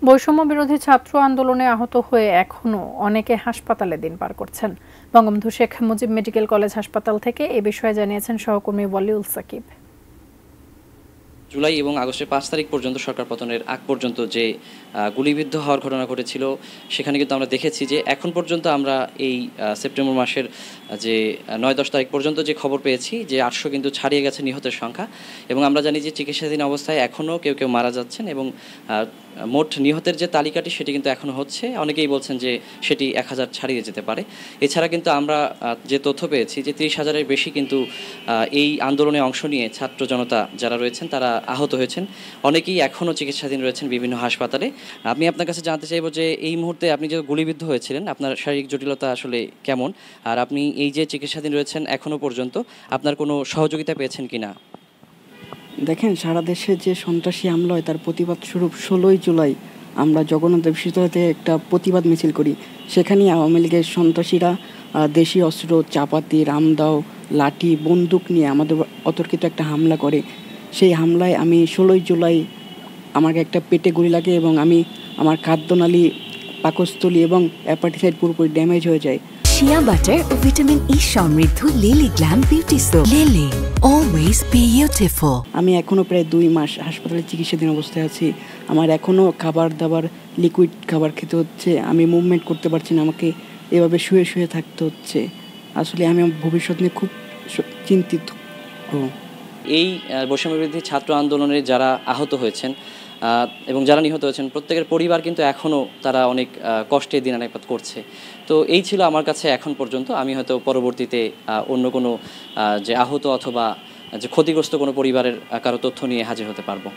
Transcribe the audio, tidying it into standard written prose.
বৈষম্য বিরোধী ছাত্র আন্দোলনে আহত হয়ে এখনও অনেকে হাসপাতালে দিন পার করছেন। বঙ্গবন্ধু শেখ মুজিব মেডিকেল কলেজ হাসপাতাল থেকে এ বিষয়ে জানিয়েছেন সহকর্মী ওয়ালিউল সাকিব। জুলাই এবং আগস্টের ৫ তারিখ পর্যন্ত সরকার পতনের আগ পর্যন্ত যে গুলিবিদ্ধ হওয়ার ঘটনা ঘটেছিল, সেখানে কিন্তু আমরা দেখেছি যে এখন পর্যন্ত আমরা এই সেপ্টেম্বর মাসের যে ৯-১০ তারিখ পর্যন্ত যে খবর পেয়েছি যে ৮০০ কিন্তু ছাড়িয়ে গেছে নিহতের সংখ্যা। এবং আমরা জানি যে চিকিৎসাধীন অবস্থায় এখনও কেউ কেউ মারা যাচ্ছেন এবং মোট নিহতের যে তালিকাটি সেটি কিন্তু এখনও হচ্ছে। অনেকেই বলছেন যে সেটি ১,০০০ ছাড়িয়ে যেতে পারে। এছাড়া কিন্তু আমরা যে তথ্য পেয়েছি যে ৩০,০০০-এর বেশি কিন্তু এই আন্দোলনে অংশ নিয়ে ছাত্র জনতা যারা রয়েছেন তারা আহত হয়েছেন। অনেকেই এখনও চিকিৎসাধীন রয়েছেন বিভিন্ন হাসপাতালে। আমি আপনার কাছে জানতে চাইব যে এই মুহূর্তে আপনি যে গুলিবিদ্ধ হয়েছিলেন, আপনার শারীরিক জটিলতা আসলে কেমন? আর আপনি এই যে চিকিৎসাধীন রয়েছেন এখনও পর্যন্ত আপনার কোনো সহযোগিতা পেয়েছেন কিনা? দেখেন, সারা দেশে যে সন্ত্রাসী হামলা হয় তার প্রতিবাদ স্বরূপ ১৬ই জুলাই আমরা জগন্নাথ বিশ্ববিদ্যালয় থেকে একটা প্রতিবাদ মিছিল করি। সেখানেই আওয়ামী লীগের সন্ত্রাসীরা দেশি অস্ত্র, চাপাতি, রামদাও, লাঠি, বন্দুক নিয়ে আমাদের অতর্কিত একটা হামলা করে। সেই হামলায় আমি ১৬ই জুলাই আমাকে একটা পেটে গুলি লাগে এবং আমার খাদ্যনালী, পাকস্থলী এবং অ্যাপাটিসাইড পুরোপুরি ড্যামেজ হয়ে যায়। শিয়া বাটার ও ভিটামিন ই সমৃদ্ধ lily glam beauty soap. Lily, always beautiful. আমি এখনও প্রায় ২ মাস হাসপাতালে চিকিৎসাধীন অবস্থায় আছি। আমার এখনও খাবার দাবার, লিকুইড খাবার খেতে হচ্ছে। আমি মুভমেন্ট করতে পারছি না, আমাকে এভাবে শুয়ে শুয়ে থাকতে হচ্ছে। আসলে আমি আমার ভবিষ্যৎ নিয়ে খুব চিন্তিত। এই বৈষম্য বিরোধী ছাত্র আন্দোলনে যারা আহত হয়েছেন এবং যারা নিহত হয়েছেন প্রত্যেকের পরিবার কিন্তু এখনও তারা অনেক কষ্টে দিনাতিপাত করছে। তো এই ছিল আমার কাছে এখন পর্যন্ত। আমি হয়তো পরবর্তীতে অন্য কোনো যে আহত অথবা যে ক্ষতিগ্রস্ত কোনো পরিবারের কারো তথ্য নিয়ে হাজির হতে পারবো।